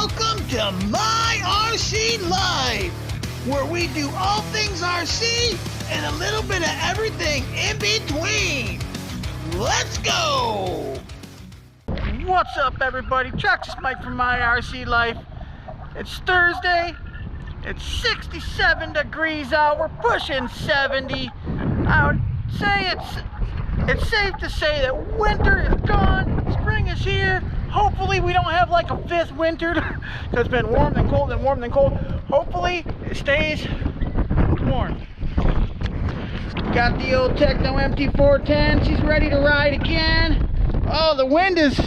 welcome to My RC Life, where we do all things RC and a little bit of everything in between. Let's go! What's up, everybody? Chuck's Mike from My RC Life. It's Thursday. It's 67 degrees out. We're pushing 70. I would say it's safe to say that winter is gone. Spring is here. Hopefully we don't have like a fifth winter because it's been warm and cold and warm and cold. Hopefully it stays warm. Got the old Tekno MT-410. She's ready to ride again. Oh, the wind is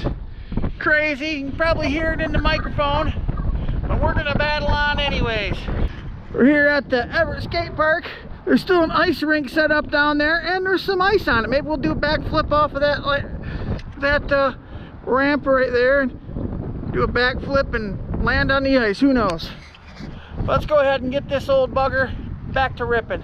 crazy. You can probably hear it in the microphone, but we're gonna battle on anyways. We're here at the Everett skate park. There's still an ice rink set up down there, and there's some ice on it. Maybe we'll do a backflip off of that ramp right there and do a backflip and land on the ice. Who knows? Let's go ahead and get this old bugger back to ripping.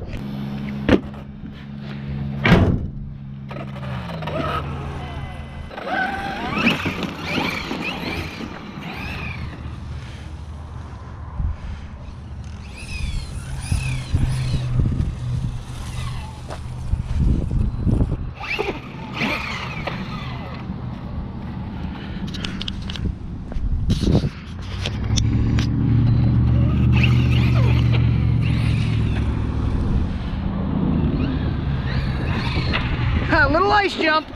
A little ice jump.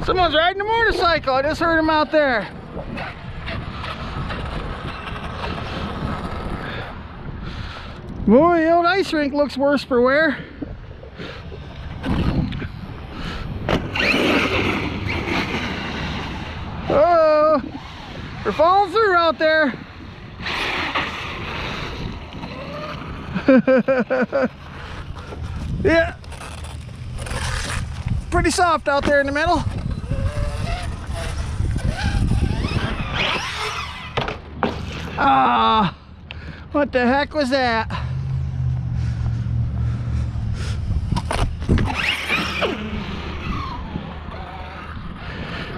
Someone's riding a motorcycle. I just heard him out there. Boy, the old ice rink looks worse for wear. Oh, we're falling through out there. Yeah. Pretty soft out there in the middle. Ah, what the heck was that?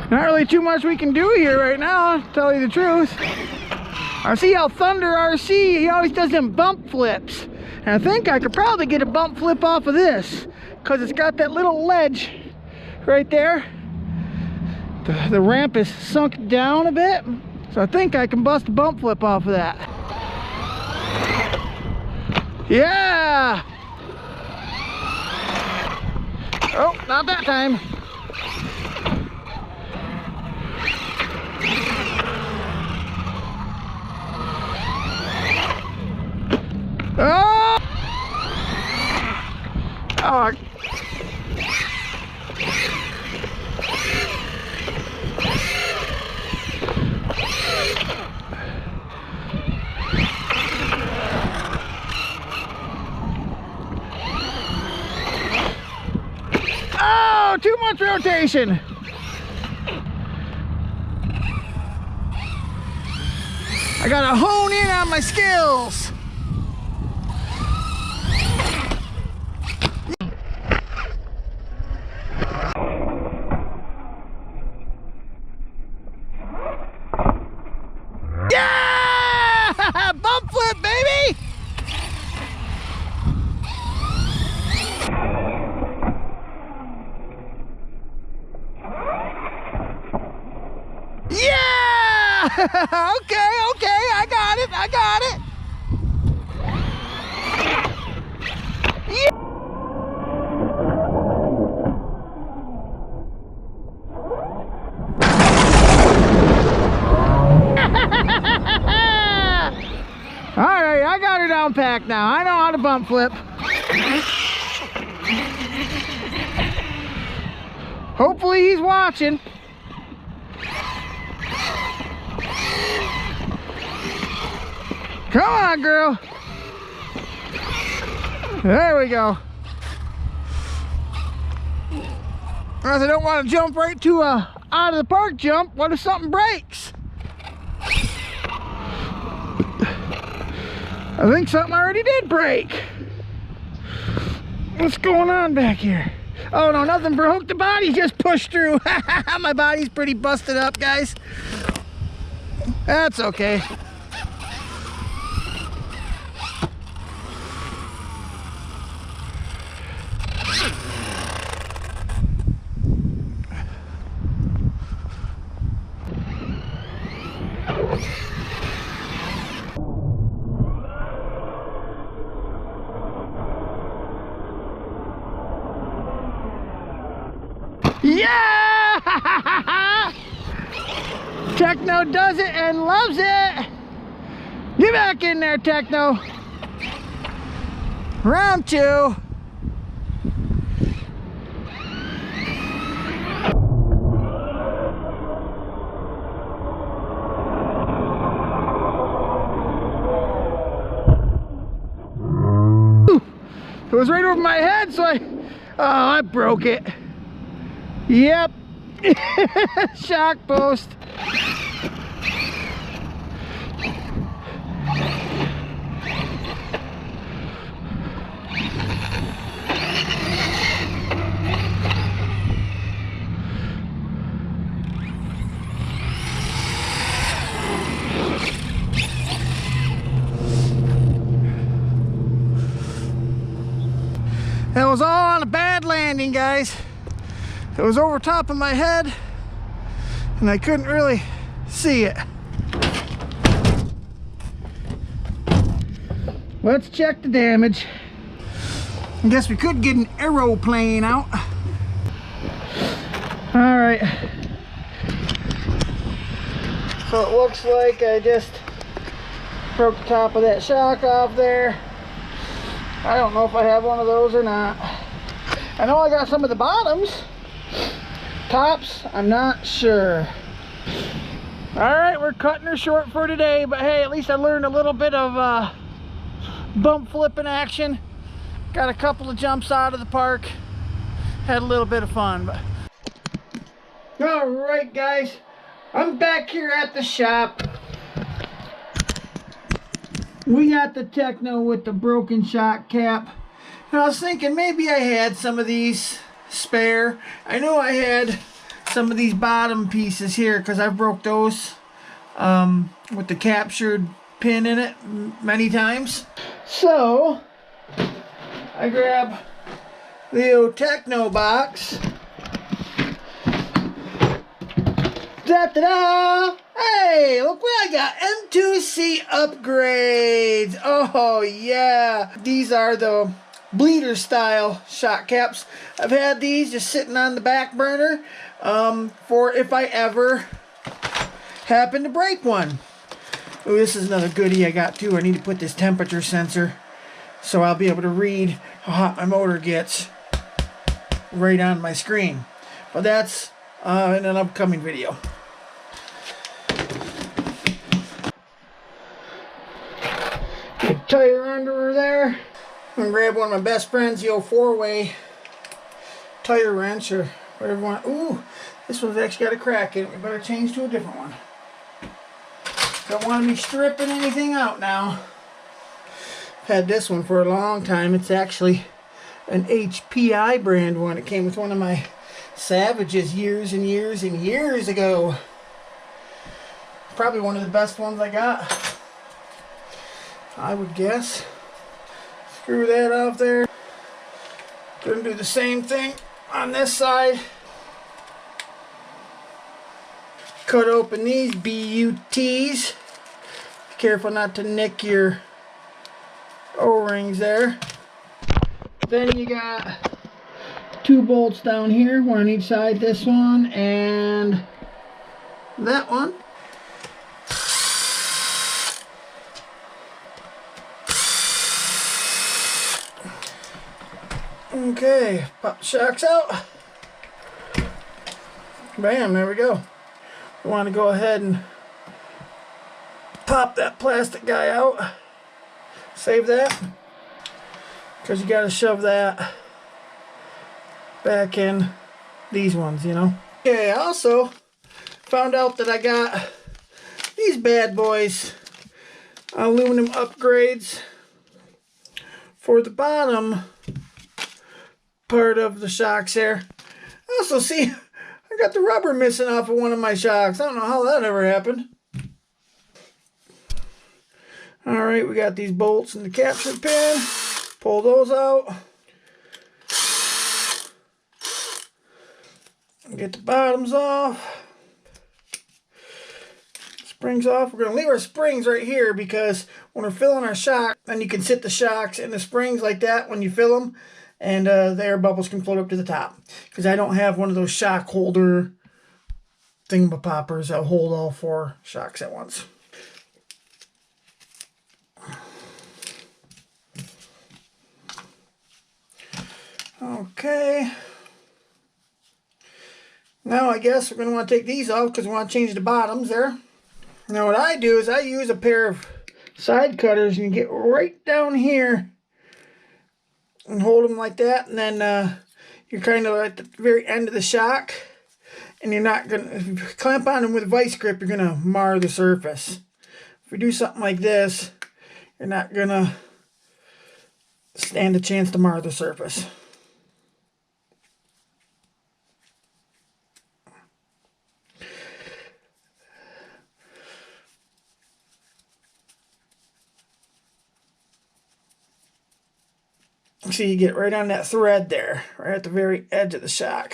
Not really too much we can do here right now, to tell you the truth. I see how Thunder RC, he always does them bump flips. And I think I could probably get a bump flip off of this, because it's got that little ledge right there. The ramp is sunk down a bit. So I think I can bust a bump flip off of that. Yeah! Oh, not that time. Oh! Oh! Oh, too much rotation. I gotta hone in on my skills. Yeah! Bump flip, baby! Yeah! Okay, I got it. Yeah! All right, I got it down pat. back now. I know how to bump flip. Hopefully he's watching. Come on, girl. There we go. Because I don't want to jump right to a out of the park jump. What if something breaks? I think something already did break. What's going on back here? Oh no, nothing broke. The body just pushed through. My body's pretty busted up, guys. That's okay. Yeah! Tekno does it and loves it. Get back in there, Tekno. Round 2. It was right over my head, so I broke it. Yep. Shock post. That was all on a bad landing, guys. It was over top of my head and I couldn't really see it. Let's check the damage. I guess we could get an aeroplane out. All right. So it looks like I just broke the top of that shock off there. I don't know if I have one of those or not. I know I got some of the bottoms. Tops, I'm not sure. Alright, we're cutting her short for today, but hey, at least I learned a little bit of bump flipping action. Got a couple of jumps out of the park. Had a little bit of fun. But alright guys, I'm back here at the shop. We got the Tekno with the broken shock cap. And I was thinking maybe I had some of these spare. I know I had some of these bottom pieces here because I broke those with the captured pin in it many times. So I grab the old Tekno box. Da-da-da! Hey, look what I got. M2C upgrades. Oh yeah, these are the bleeder style shock caps. I've had these just sitting on the back burner for if I ever happen to break one. Oh, this is another goodie I got too. I need to put this temperature sensor so I'll be able to read how hot my motor gets right on my screen. But that's in an upcoming video. Tire under there. I'm gonna grab one of my best friends, the old 4-way tire wrench or whatever one. Ooh, this one's actually got a crack in it. We better change to a different one. Don't want to be stripping anything out now. I've had this one for a long time. It's actually an HPI brand one. It came with one of my Savages years and years and years ago. Probably one of the best ones I got, I would guess. Screw that off there. Gonna do the same thing on this side. Cut open these BUTs. Be careful not to nick your O-rings there. Then you got 2 bolts down here, one on each side, this one and that one. Okay, pop the shocks out. Bam, there we go. We want to go ahead and pop that plastic guy out. Save that, because you got to shove that back in these ones, you know. Okay, I also found out that I got these bad boys, aluminum upgrades for the bottom part of the shocks there. I also see I got the rubber missing off of one of my shocks. I don't know how that ever happened. Alright, we got these bolts and the capture pin. Pull those out. Get the bottoms off. Springs off. We're going to leave our springs right here because when we're filling our shock, then you can sit the shocks in the springs like that when you fill them, and the air bubbles can float up to the top. Because I don't have one of those shock holder thingamapoppers that hold all 4 shocks at once. Okay. Now I guess we're going to want to take these off because we want to change the bottoms there. Now what I do is I use a pair of side cutters, and you get right down here and hold them like that, and then you're kind of at the very end of the shock, and you're not going to, if you clamp on them with a vice grip, you're going to mar the surface. If you do something like this, you're not going to stand a chance to mar the surface. See, you get right on that thread there, right at the very edge of the shock.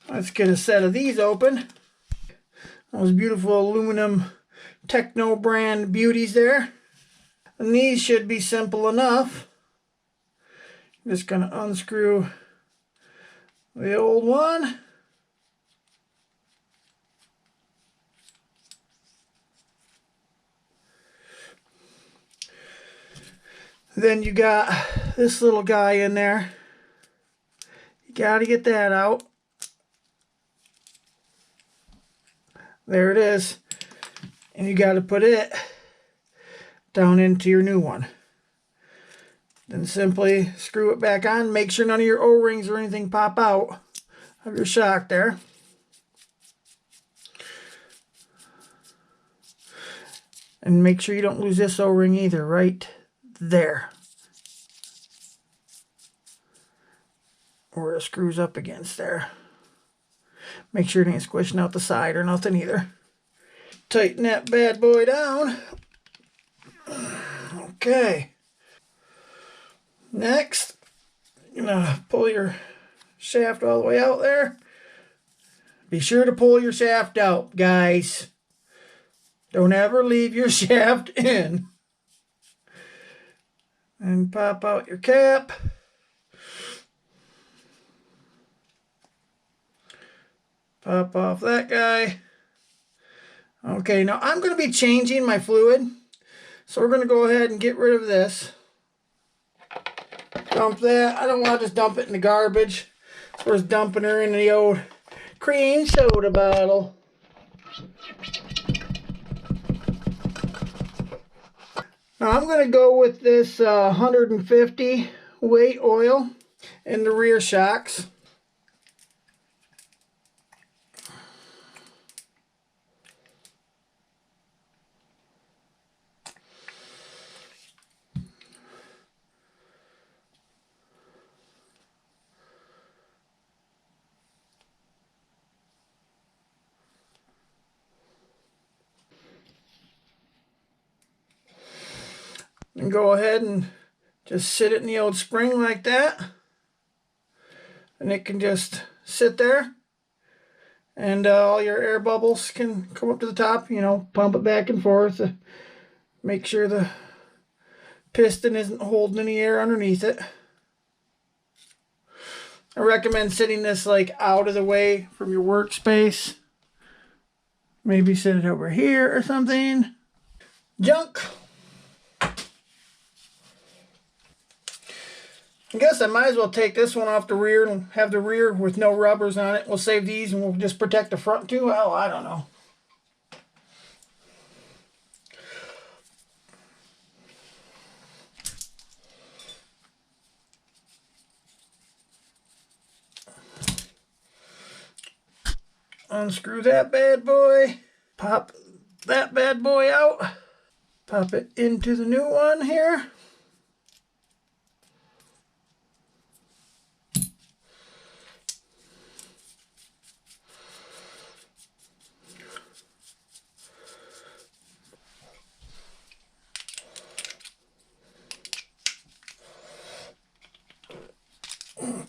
Let's get a set of these open. Those beautiful aluminum Tekno brand beauties there. And these should be simple enough. I'm just going to unscrew the old one. Then you got this little guy in there. You got to get that out. There it is. And you got to put it down into your new one. Then simply screw it back on. Make sure none of your O-rings or anything pop out of your shock there. And make sure you don't lose this O-ring either, right there, where it screws up against there. Make sure it ain't squishing out the side or nothing either. Tighten that bad boy down. Okay. Next, you're gonna pull your shaft all the way out there. Be sure to pull your shaft out, guys. Don't ever leave your shaft in. And pop out your cap. Pop off that guy. Okay, now I'm going to be changing my fluid. So we're going to go ahead and get rid of this. Dump that. I don't want to just dump it in the garbage. So we're just dumping her in the old cream soda bottle. Now I'm going to go with this 150 weight oil in the rear shocks. And go ahead and just sit it in the old spring like that. And it can just sit there. And all your air bubbles can come up to the top, you know, pump it back and forth. Make sure the piston isn't holding any air underneath it. I recommend sitting this like out of the way from your workspace. Maybe set it over here or something. Junk. I guess I might as well take this one off the rear and have the rear with no rubbers on it. We'll save these and we'll just protect the front too. Oh, I don't know. Unscrew that bad boy. Pop that bad boy out. Pop it into the new one here.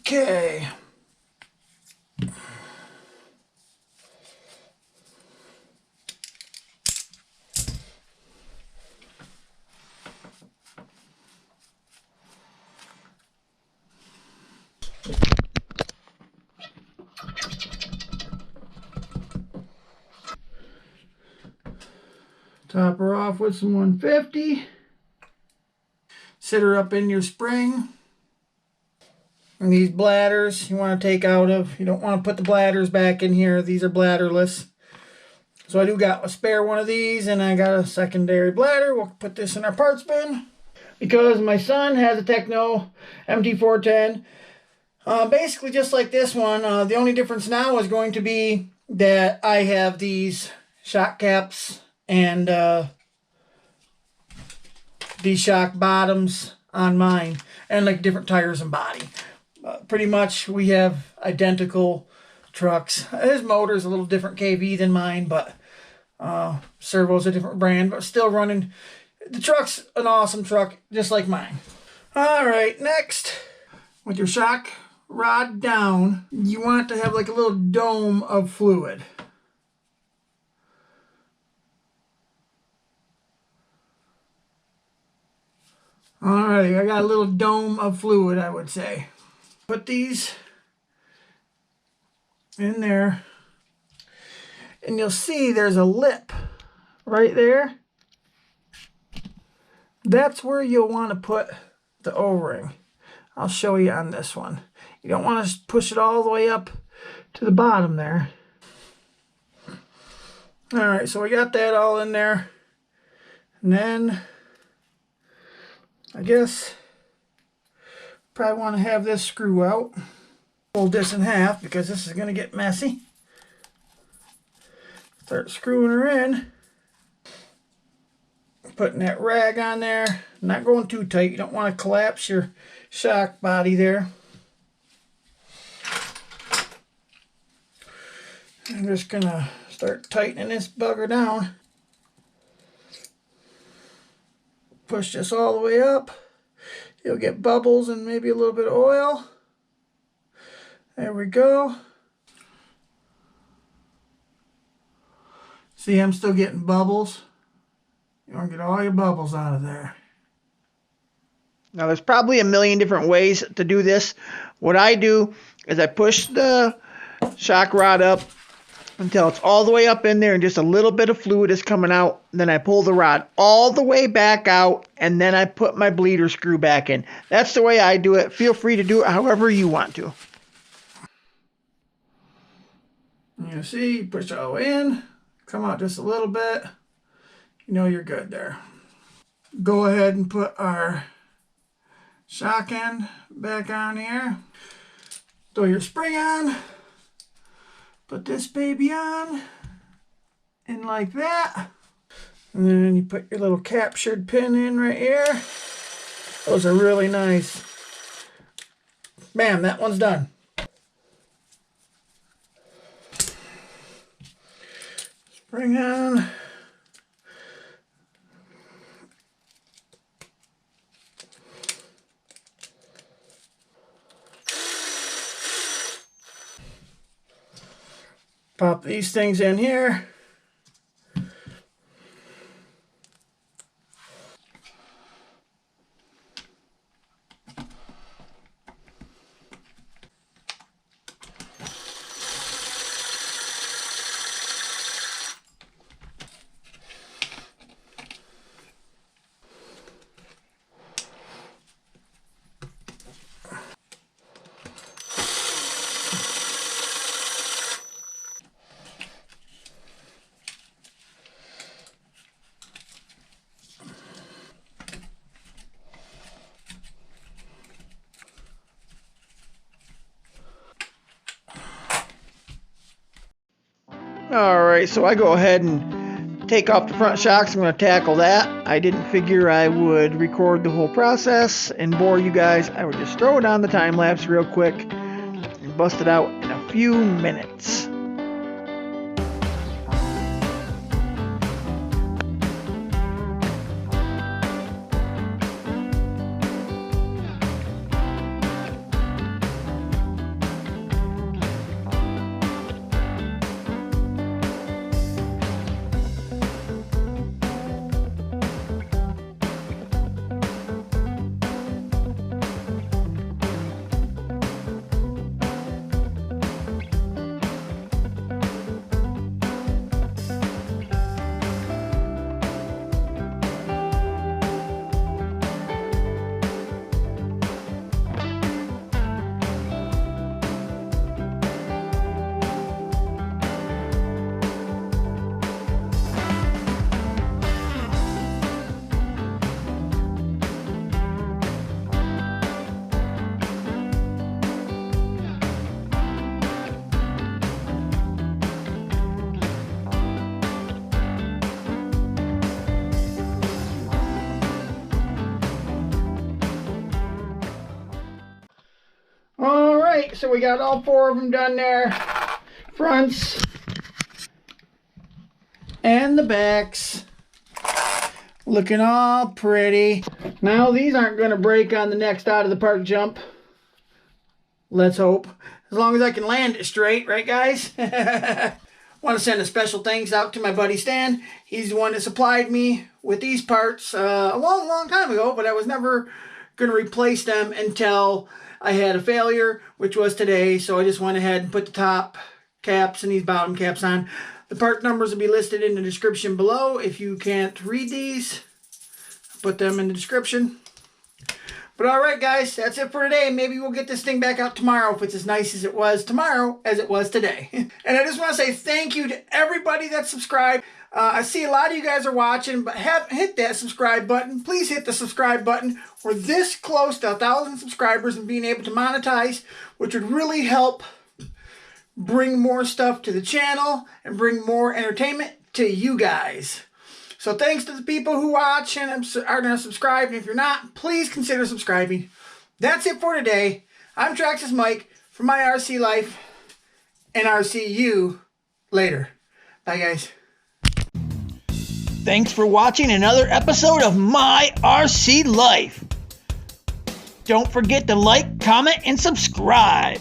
Okay. Top her off with some 150. Sit her up in your spring. And these bladders you want to take out of. You don't want to put the bladders back in here. These are bladderless. So I do got a spare one of these and I got a secondary bladder. We'll put this in our parts bin. Because my son has a Tekno MT-410. Basically just like this one. The only difference now is going to be that I have these shock caps and these shock bottoms on mine. And like different tires and body. Pretty much we have identical trucks. His motor's a little different KV than mine, but servo's a different brand, but still running. The truck's an awesome truck, just like mine. Alright, next, with your shock rod down, you want to have like a little dome of fluid. Alrighty, I got a little dome of fluid, I would say. Put these in there, and you'll see there's a lip right there. That's where you'll want to put the O-ring. I'll show you on this one. You don't want to push it all the way up to the bottom there. Alright, so we got that all in there. And then, I guess, probably want to have this screw out. Fold this in half because this is going to get messy. Start screwing her in. Putting that rag on there. Not going too tight. You don't want to collapse your shock body there. I'm just going to start tightening this bugger down. Push this all the way up. You'll get bubbles and maybe a little bit of oil. There we go. See, I'm still getting bubbles. You want to get all your bubbles out of there. Now, there's probably a million different ways to do this. What I do is I push the shock rod up until it's all the way up in there and just a little bit of fluid is coming out. Then I pull the rod all the way back out and then I put my bleeder screw back in. That's the way I do it. Feel free to do it however you want to. You see, push it all in, come out just a little bit. You know you're good there. Go ahead and put our shock end back on here. Throw your spring on. Put this baby on. And like that. And then you put your little captured pin in right here. Those are really nice. Bam, that one's done. Spring on. Pop these things in here. Alright, so I go ahead and take off the front shocks. I'm going to tackle that. I didn't figure I would record the whole process and bore you guys. I would just throw it on the time lapse real quick and bust it out in a few minutes. Alright, so we got all 4 of them done there. Fronts and the backs. Looking all pretty. Now these aren't going to break on the next out of the park jump. Let's hope. As long as I can land it straight, right guys? Want to send a special thanks out to my buddy Stan. He's the one that supplied me with these parts a long time ago, but I was never going to replace them until I had a failure, which was today. So I just went ahead and put the top caps and these bottom caps on. The part numbers will be listed in the description below. If you can't read these, put them in the description. But alright guys, that's it for today. Maybe we'll get this thing back out tomorrow if it's as nice as it was tomorrow as it was today. And I just want to say thank you to everybody that subscribed. I see a lot of you guys are watching, but haven't hit that subscribe button. Please hit the subscribe button. We're this close to 1,000 subscribers and being able to monetize, which would really help bring more stuff to the channel and bring more entertainment to you guys. So thanks to the people who watch and are going to subscribe. And if you're not, please consider subscribing. That's it for today. I'm Traxxas Mike from My RC Life, and I'll see you later. Bye guys. Thanks for watching another episode of My RC Life. Don't forget to like, comment, and subscribe.